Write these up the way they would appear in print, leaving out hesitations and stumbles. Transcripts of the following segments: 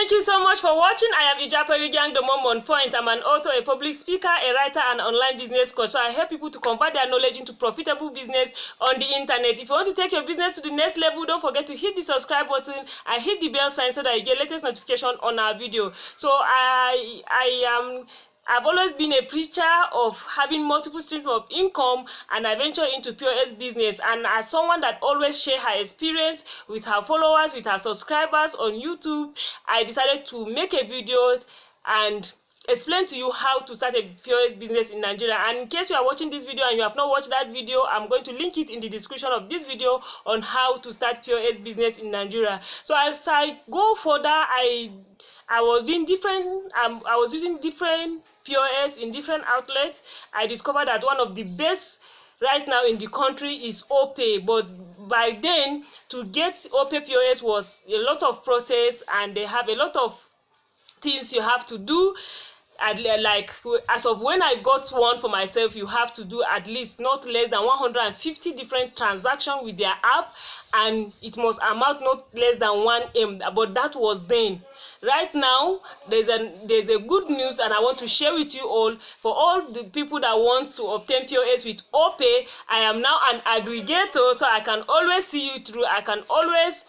Thank you so much for watching. I am Ijaperigang, the mom on point. I'm an author, a public speaker, a writer, and online business coach. So I help people to convert their knowledge into profitable business on the internet. If you want to take your business to the next level, don't forget to hit the subscribe button and hit the bell sign so that you get latest notification on our video. So I've always been a preacher of having multiple streams of income, and I ventured into POS business. And as someone that always share her experience with her followers, with her subscribers on YouTube, I decided to make a video and explain to you how to start a POS business in Nigeria. And in case you are watching this video and you have not watched that video, I'm going to link it in the description of this video on how to start POS business in Nigeria. So as I go further, I was doing different I was using different POS in different outlets. I discovered that one of the best right now in the country is Opay, but by then to get Opay POS was a lot of process, and they have a lot of things you have to do. Like as of when I got one for myself, you have to do at least not less than 150 different transactions with their app, and it must amount not less than 1 M. But that was then. Right now, there's a good news, and I want to share with you all. For all the people that want to obtain POS with Opay, I am now an aggregator, so I can always see you through. I can always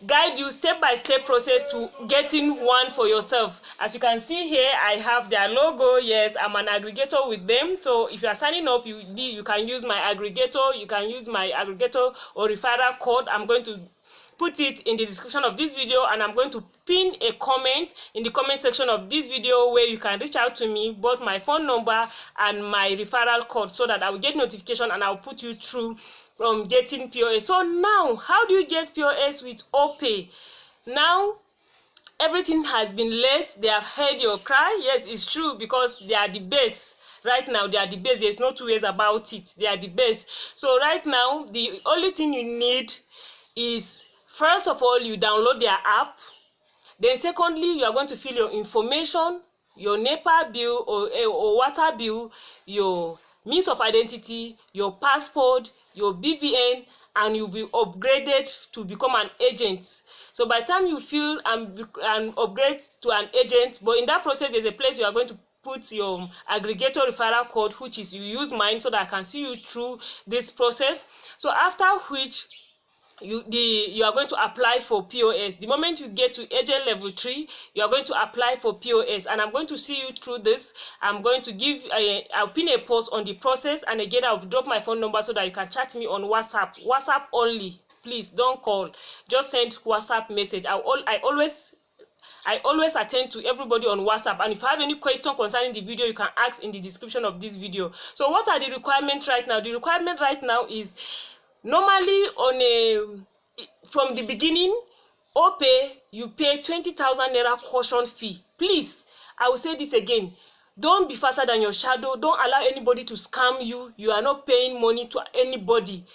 guide you step-by-step process to getting one for yourself. As you can see here, I have their logo. Yes, I'm an aggregator with them. So if you are signing up, you can use my aggregator. You can use my aggregator or referral code. I'm going to put it in the description of this video, and I'm going to pin a comment in the comment section of this video where you can reach out to me, both my phone number and my referral code, so that I will get notification and I'll put you through from getting POS. So now, how do you get POS with Opay? Now, everything has been less. They have heard your cry. Yes, it's true, because they are the best. Right now, they are the best. There's no two ways about it. They are the best. So right now, the only thing you need is, first of all, you download their app. Then secondly, you are going to fill your information, your NEPA bill or water bill, your means of identity, your passport, your BVN, and you'll be upgraded to become an agent. So by the time you fill and upgrade to an agent, but in that process, there's a place you are going to put your aggregator referral code, which is, you use mine so that I can see you through this process. So after which, you are going to apply for POS. The moment you get to agent level 3, you are going to apply for POS, and I'm going to see you through this. I'm going to give I'll pin a post on the process, and again I'll drop my phone number so that you can chat me on WhatsApp only. Please don't call, just send WhatsApp message. I always attend to everybody on WhatsApp, and if you have any question concerning the video, you can ask in the description of this video. So what are the requirements right now? The requirement right now is, normally from the beginning, Opay, you pay 20,000 naira caution fee. Please, I will say this again. Don't be faster than your shadow. Don't allow anybody to scam you. You are not paying money to anybody.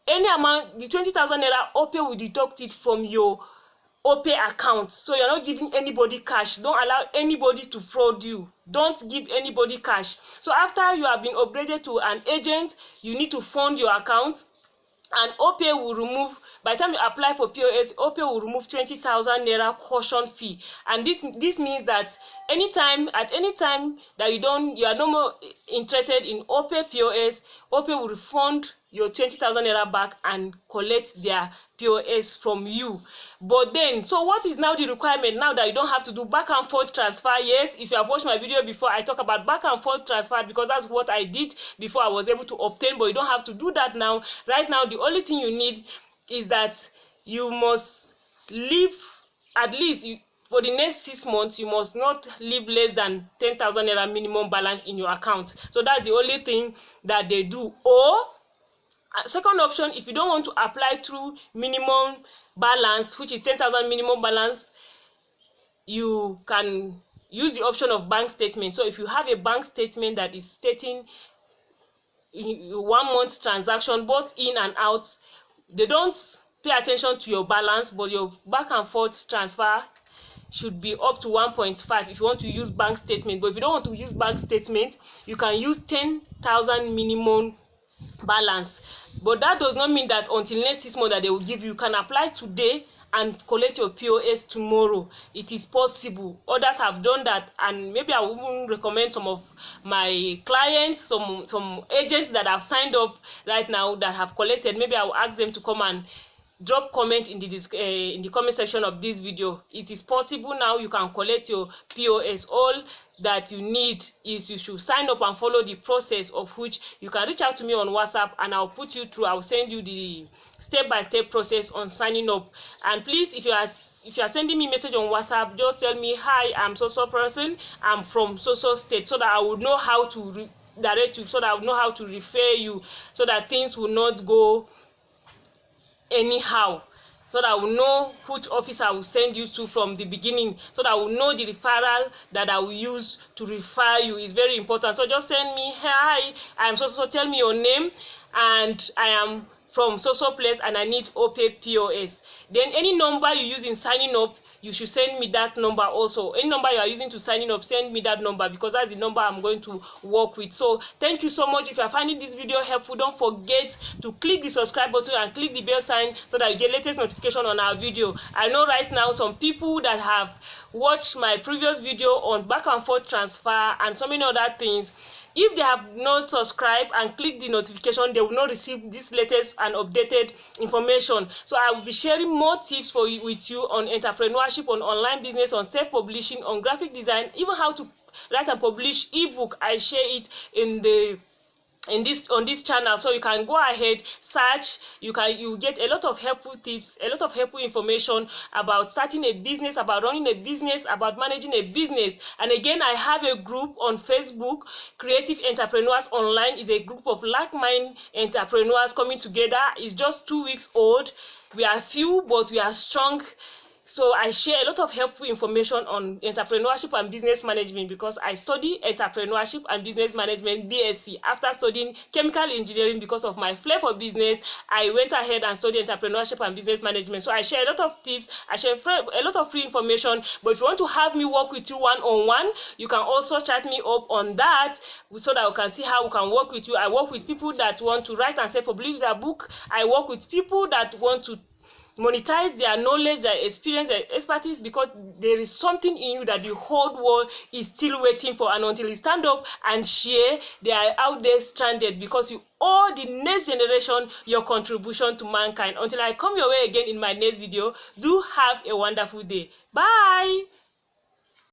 Any amount, the 20,000 naira, Opay will deduct it from your Opay account. So you're not giving anybody cash. Don't allow anybody to fraud you. Don't give anybody cash. So after you have been upgraded to an agent, you need to fund your account, and Opay will remove, by the time you apply for POS, Opay will remove 20,000 naira caution fee. And this means that at any time that you are no more interested in Opay POS, Opay will refund your 20,000 naira back and collect their POS from you. But then, so what is now the requirement now that you don't have to do back and forth transfer? Yes, if you have watched my video before, I talk about back and forth transfer, because that's what I did before I was able to obtain, but you don't have to do that now. Right now, the only thing you need is that you must live at least, for the next 6 months, you must not leave less than 10,000 naira minimum balance in your account. So that's the only thing that they do. Or second option, if you don't want to apply through minimum balance, which is 10,000 minimum balance, you can use the option of bank statement. So if you have a bank statement that is stating 1 month's transaction both in and out, they don't pay attention to your balance, but your back and forth transfer should be up to 1.5 if you want to use bank statement. But if you don't want to use bank statement, you can use 10,000 minimum balance. But that does not mean that until next 6 months that they will give you. You can apply today and collect your POS tomorrow. It is possible. Others have done that, and maybe I will even recommend some of my clients, some agents that have signed up right now that have collected. Maybe I will ask them to come and drop comment in the comment section of this video. It is possible now. You can collect your POS. All that you need is you should sign up and follow the process, of which you can reach out to me on WhatsApp and I'll put you through. I'll send you the step-by-step process on signing up. And please, if you are sending me message on WhatsApp, just tell me, hi, I'm so person, I'm from so state, so that I would know how to direct you, so that I would know how to refer you, so that things will not go anyhow, so that I will know which office I will send you to from the beginning, so that I will know the referral that I will use to refer you. Is very important. So just send me, hi, I am so, tell me your name, and I am from so place and I need Opay POS. Then any number you use in signing up, you should send me that number also. Any number you are using to signing up, send me that number, because that's the number I'm going to work with. So thank you so much. If you are finding this video helpful, don't forget to click the subscribe button and click the bell sign so that you get latest notification on our video. I know right now some people that have watched my previous video on back and forth transfer and so many other things, if they have not subscribed and clicked the notification, they will not receive this latest and updated information. So I will be sharing more tips with you on entrepreneurship, on online business, on self-publishing, on graphic design, even how to write and publish ebook. I share it on this channel, so you can go ahead, search. You get a lot of helpful tips, a lot of helpful information about starting a business, about running a business, about managing a business. And again, I have a group on Facebook, Creative Entrepreneurs Online. Is a group of like-minded entrepreneurs coming together. It's just 2 weeks old. We are few, but we are strong. So I share a lot of helpful information on entrepreneurship and business management, because I study entrepreneurship and business management BSc. After studying chemical engineering, because of my flair for business, I went ahead and studied entrepreneurship and business management. So I share a lot of tips, I share a lot of free information. But if you want to have me work with you one-on-one, you can also chat me up on that, so that we can see how we can work with you. I work with people that want to write and self-publish their book. I work with people that want to monetize their knowledge, their experience, their expertise, because there is something in you that the whole world is still waiting for, and until you stand up and share, they are out there stranded, because you owe the next generation your contribution to mankind. Until I come your way again in my next video, do have a wonderful day. Bye.